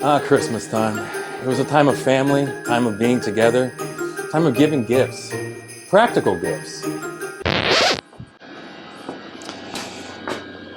Christmas time. It was a time of family, time of being together, time of giving gifts. Practical gifts.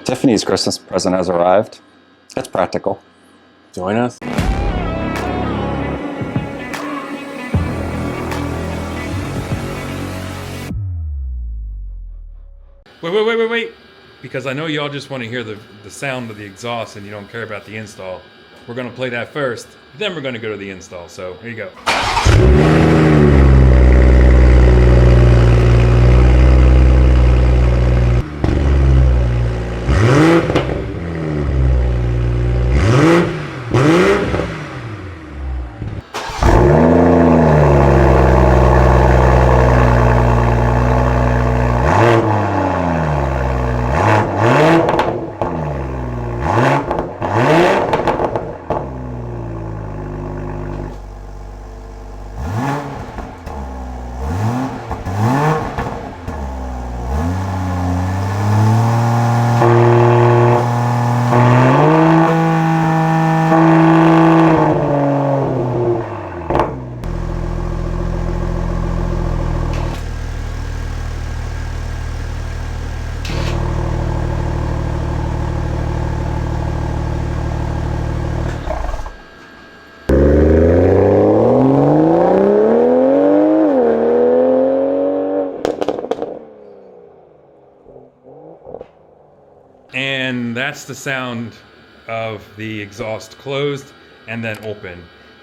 Tiffany's Christmas present has arrived. It's practical. Join us. Wait. Because I know y'all just want to hear the sound of the exhaust and you don't care about the install. We're going to play that first, then we're going to go to the install. So here you go. And that's the sound of the exhaust closed and then open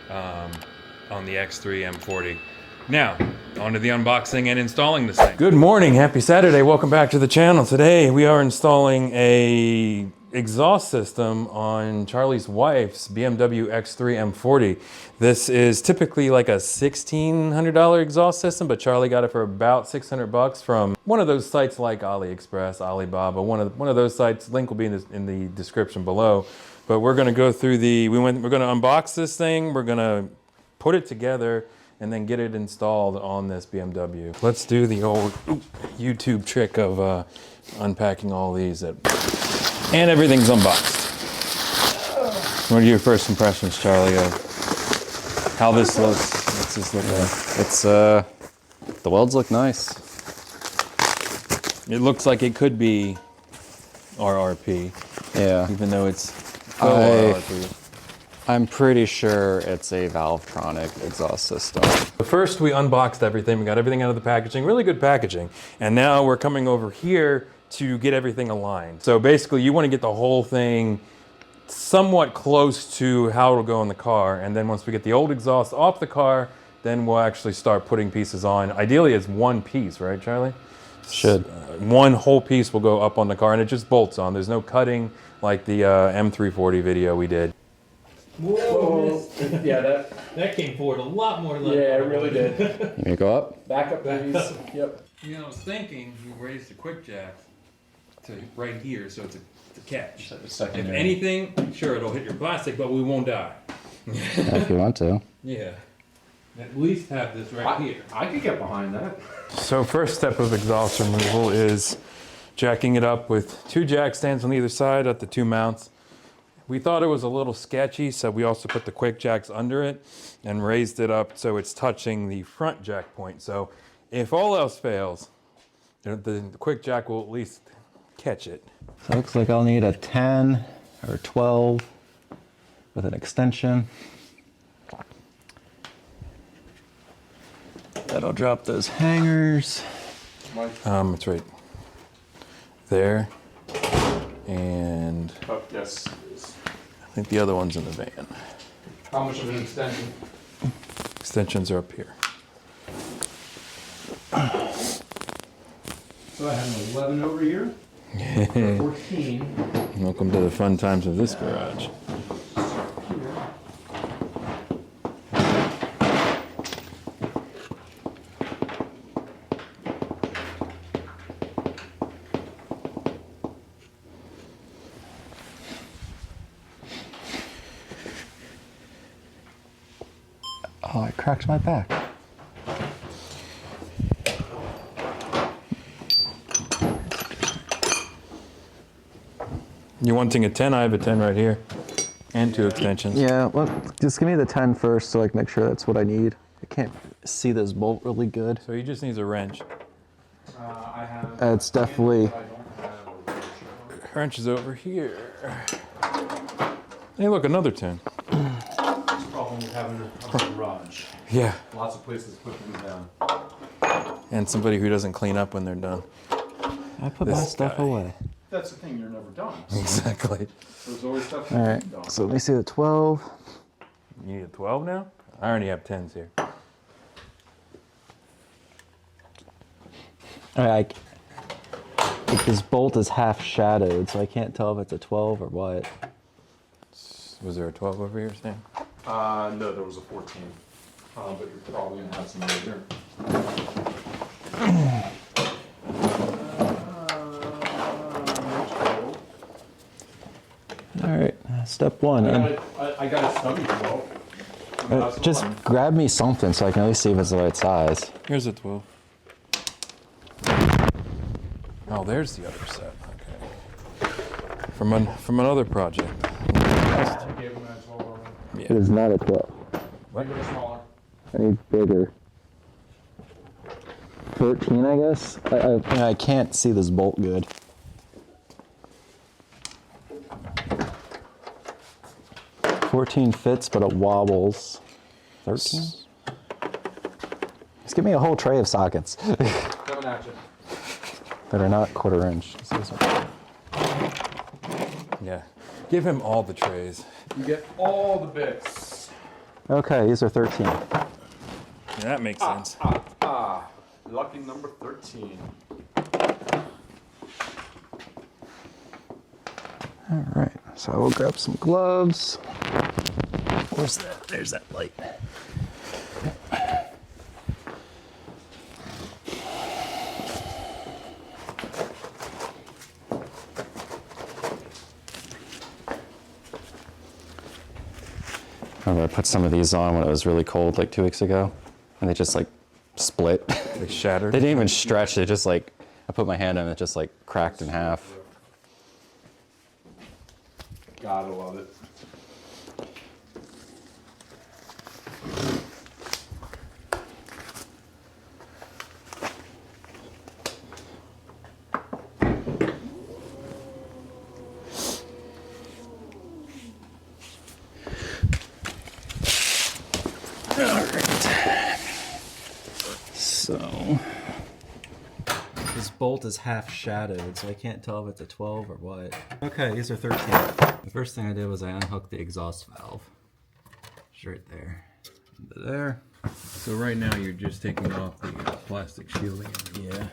on the X3 M40. Now, on to the unboxing and installing this thing. Good morning, happy Saturday. Welcome back to the channel. Today we are installing a exhaust system on Charlie's wife's BMW X3 M40. This is typically like a $1,600 exhaust system, but Charlie got it for about 600 bucks from one of those sites like AliExpress, Alibaba, one of those sites. Link will be in the description below. But we're gonna go through we're gonna unbox this thing, we're gonna put it together, and then get it installed on this BMW. Let's do the old YouTube trick of unpacking all these and everything's unboxed. What are your first impressions, Charlie, of how this looks? What's this look like? It's the welds look nice. It looks like it could be RRP. Yeah. Even though it's full RRP. I'm pretty sure it's a Valvetronic exhaust system. But first we unboxed everything, we got everything out of the packaging, really good packaging. And now we're coming over here to get everything aligned. So basically you want to get the whole thing somewhat close to how it'll go in the car. And then once we get the old exhaust off the car, then we'll actually start putting pieces on. Ideally it's one piece, right, Charlie? Should. One whole piece will go up on the car and it just bolts on. There's no cutting like the M340 video we did. Whoa! Yeah, that came forward a lot more than Yeah, it really did. You may go up. Back up, please. Yep. You know, I was thinking we raised the quick jack to right here, so it's a catch. If anything, sure, it'll hit your plastic, but we won't die. If you want to. Yeah. At least have this right here. I could get behind that. So first step of exhaust removal is jacking it up with two jack stands on either side at the two mounts. We thought it was a little sketchy, so we also put the quick jacks under it and raised it up so it's touching the front jack point. So if all else fails, the quick jack will at least catch it. So it looks like I'll need a 10 or 12 with an extension. That'll drop those hangers. It's right there. And Oh, yes. I think the other one's in the van. How much of an extension? Extensions are up here. So I have an 11 over here. 14. Welcome to the fun times of this garage. Oh, I cracked my back. You wanting a 10? I have a 10 right here. And 2 extensions. Yeah, well, just give me the 10 first so I can make sure that's what I need. I can't see this bolt really good. So he just needs a wrench. I have. It's definitely... I don't have a wrench. Wrench is over here. Hey, look, another 10. Problem with having a garage. Yeah. Lots of places to put things down. And somebody who doesn't clean up when they're done. I put my This stuff guy. away. That's the thing, you're never done. Exactly. There's always stuff All right, done. so let me see the 12. You need a 12 now? I already have 10s here. All right, this bolt is half shadowed, so I can't tell if it's a 12 or what. Was there a 12 over here, Sam? No, there was a 14. But you're probably gonna have some later. All right, step one. I got a stubby 12. That's Just fine. grab me something so I can at least see if it's the right size. Here's a 12. Oh, there's the other set. Okay. From another project. I gave him that 12 already. It is not a 12. Bigger or smaller? I need bigger. 13, I guess? I can't see this bolt good. $14 fits, but it wobbles. 13? Just give me a whole tray of sockets Coming at you. that are not 1/4 inch. Yeah. Give him all the trays. You get all the bits. Okay, these are 13. Yeah, that makes sense. Lucky number 13. All right, so I will grab some gloves. Where's that? There's that light. Remember I put some of these on when it was really cold like 2 weeks ago, and they just like split. They shattered. They didn't even stretch, they just like, I put my hand on it, just like cracked in half. Gotta love it. So, this bolt is half shadowed, so I can't tell if it's a 12 or what. Okay, these are 13. The first thing I did was I unhooked the exhaust valve. It's right there. Into there. So right now you're just taking off the plastic shielding. Yeah.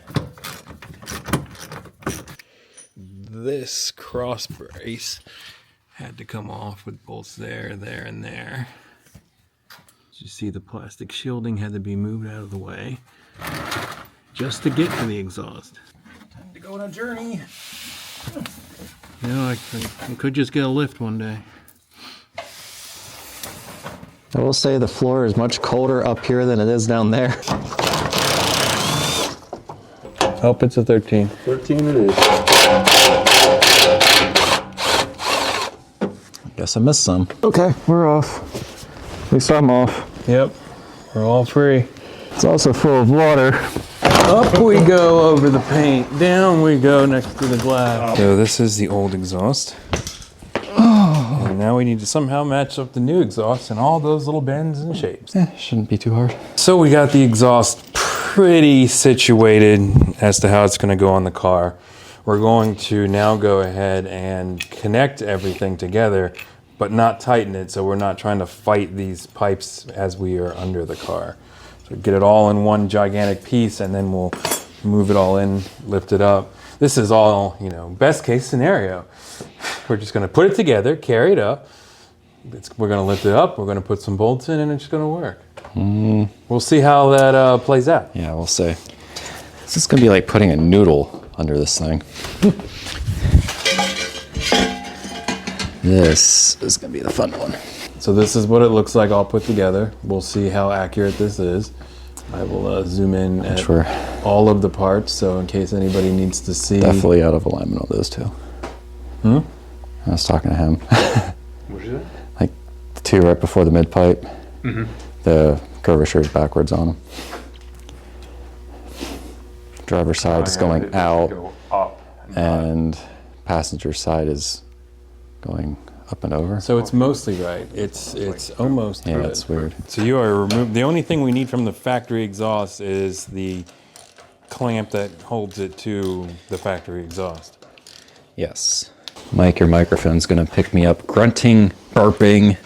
This cross brace had to come off with bolts there, there, and there. As you see, the plastic shielding had to be moved out of the way just to get to the exhaust. Time to go on a journey. You know, I could just get a lift one day. I will say the floor is much colder up here than it is down there. Oh, it's a 13. 13 it is. Guess I missed some. Okay, we're off. At least I'm off. Yep, we're all free. It's also full of water. Up we go over the paint. Down we go next to the glass. So this is the old exhaust. And now we need to somehow match up the new exhaust and all those little bends and shapes. Shouldn't be too hard. So we got the exhaust pretty situated as to how it's going to go on the car. We're going to now go ahead and connect everything together, but not tighten it, so we're not trying to fight these pipes as we are under the car. So get it all in one gigantic piece, and then we'll move it all in, lift it up. This is all, you know, best case scenario. We're just gonna put it together, carry it up. We're gonna lift it up, we're gonna put some bolts in, and it's gonna work. We'll see how that plays out. Yeah, we'll see. This is gonna be like putting a noodle under this thing. This is gonna be the fun one. So this is what it looks like all put together. We'll see how accurate this is. I will zoom in at Sure. all of the parts, so in case anybody needs to see. Definitely out of alignment on those two. I was talking to him. What'd you say? two right before the mid pipe. The curvature is backwards on them. Driver's side is going out, Go up. and passenger side is going up and over. So it's mostly right. It's almost Yeah, good. it's weird. So you are removed. The only thing we need from the factory exhaust is the clamp that holds it to the factory exhaust. Yes. Mike, your microphone's gonna pick me up grunting, burping,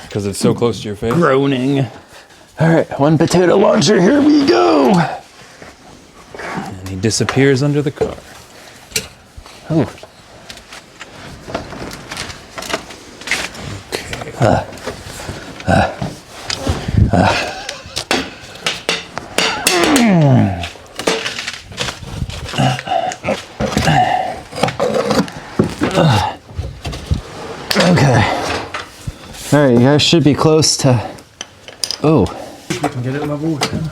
Because it's so close to your face. groaning. All right, one potato launcher, here we go. And he disappears under the car. Oh, okay. All right, you guys should be close to. Oh. Get it level with him.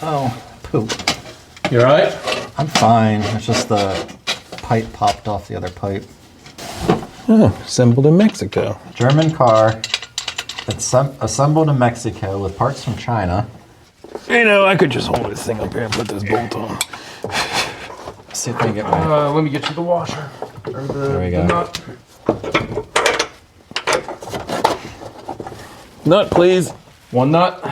Oh, poop. You alright? I'm fine. It's just the pipe popped off the other pipe. Oh, assembled in Mexico. German car. It's assembled in Mexico with parts from China. You know, I could just hold this thing up here and put this bolt on. See if I can get my. Let me get you the washer. Or There we go. nut. Nut, please. One nut.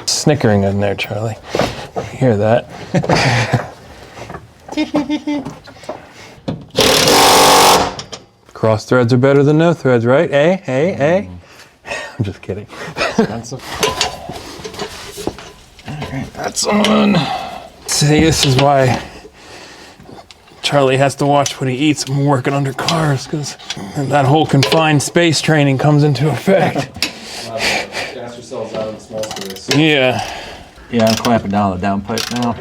Snickering in there, Charlie. You hear that? Cross threads are better than no threads, right? Eh? I'm just kidding. That's on. See, this is why Charlie has to watch what he eats when we're working under cars, because that whole confined space training comes into effect. Gas yourselves out of the small space. Yeah. Yeah, I'm clamping down the downpipe now.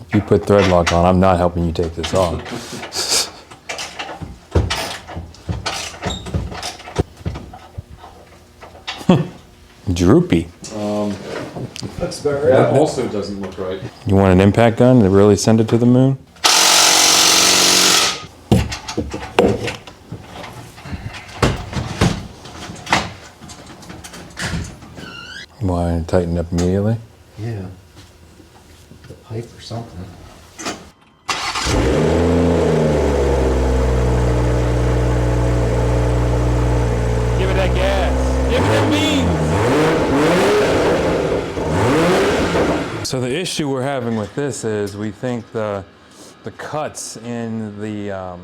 If you put thread lock on, I'm not helping you take this off. Droopy. That's about right. That also doesn't look right. You want an impact gun to really send it to the moon? Why tighten up immediately? Yeah. The pipe or something. Give it that gas. Give it that beans. So the issue we're having with this is we think the cuts in the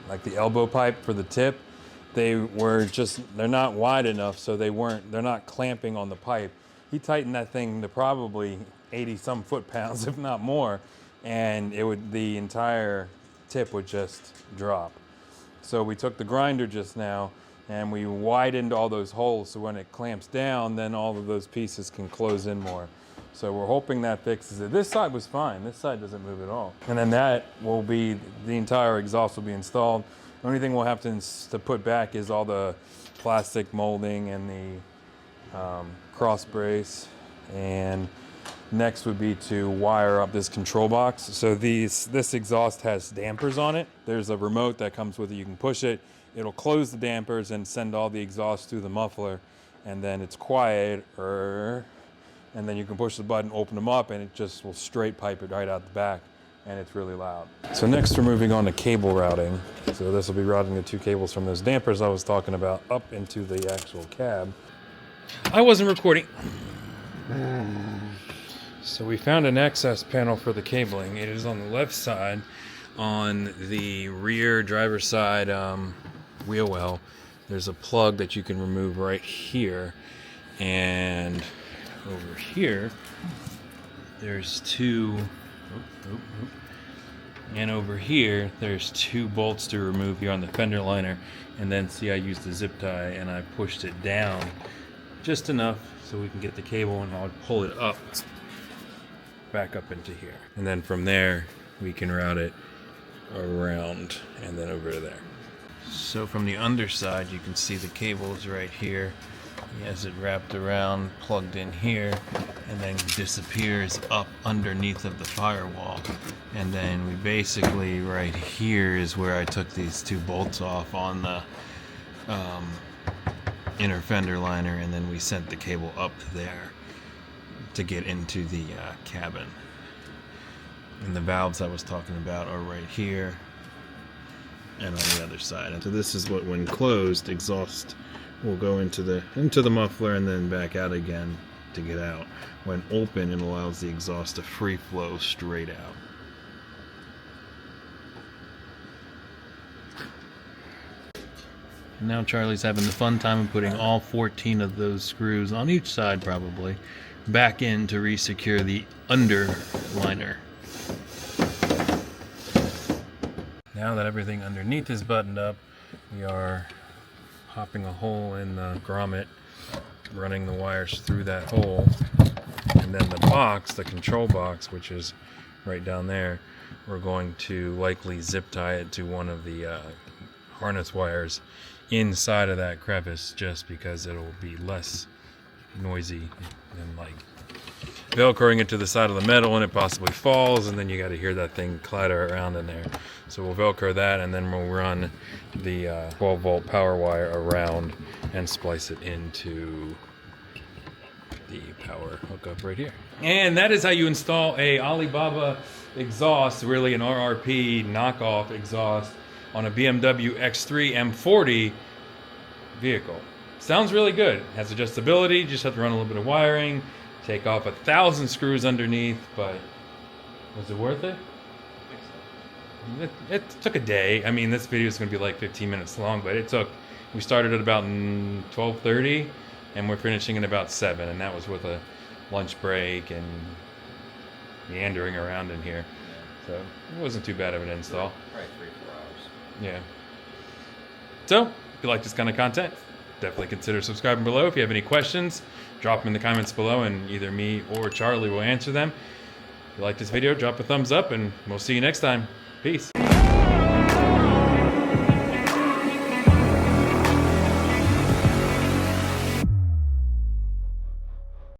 like the elbow pipe for the tip, they're not wide enough, so they're not clamping on the pipe. He tightened that thing to probably 80 some foot-pounds, if not more, and the entire tip would just drop. So we took the grinder just now and we widened all those holes so when it clamps down, then all of those pieces can close in more. So we're hoping that fixes it. This side was fine. This side doesn't move at all. And then that will be, the entire exhaust will be installed. The only thing we'll have to put back is all the plastic molding and the cross brace. And next would be to wire up this control box. So this exhaust has dampers on it. There's a remote that comes with it. You can push it. It'll close the dampers and send all the exhaust through the muffler. And then it's quieter. And then you can push the button, open them up, and it just will straight pipe it right out the back. And it's really loud. So next we're moving on to cable routing. So this will be routing the two cables from those dampers I was talking about up into the actual cab. I wasn't recording. So we found an access panel for the cabling. It is on the left side on the rear driver's side wheel well. There's a plug that you can remove right here. And over here, there's two, and over here, there's two bolts to remove here on the fender liner. And then see, I used a zip tie and I pushed it down just enough so we can get the cable, and I'll pull it up, back up into here. And then from there, we can route it around and then over to there. So from the underside, you can see the cables right here. He has it wrapped around, plugged in here, and then disappears up underneath of the firewall. And then we basically, right here is where I took these two bolts off on the inner fender liner, and then we sent the cable up there to get into the cabin. And the valves I was talking about are right here and on the other side. And so this is what, when closed, exhaust will go into the muffler and then back out again to get out. When open, it allows the exhaust to free flow straight out. And now Charlie's having the fun time of putting all 14 of those screws on each side, probably, back in to re-secure the under liner. Now that everything underneath is buttoned up, we are popping a hole in the grommet, running the wires through that hole, and then the box, the control box, which is right down there, we're going to likely zip tie it to one of the harness wires inside of that crevice, just because it'll be less noisy than like velcroing it to the side of the metal and it possibly falls, and then you got to hear that thing clatter around in there. So we'll velcro that, and then we'll run the 12-volt power wire around and splice it into the power hookup right here. And that is how you install a Alibaba exhaust, really an RRP knockoff exhaust, on a BMW X3 M40 vehicle. Sounds really good. Has adjustability, just have to run a little bit of wiring, take off 1,000 screws underneath, but was it worth it? It took a day. I mean, this video is going to be like 15 minutes long, but we started at about 12:30 and we're finishing at about 7, and that was with a lunch break and meandering around in here. So it wasn't too bad of an install. Probably 3-4 hours. Yeah. So, if you like this kind of content, definitely consider subscribing below. If you have any questions, drop them in the comments below and either me or Charlie will answer them. If you like this video, drop a thumbs up and we'll see you next time. Peace.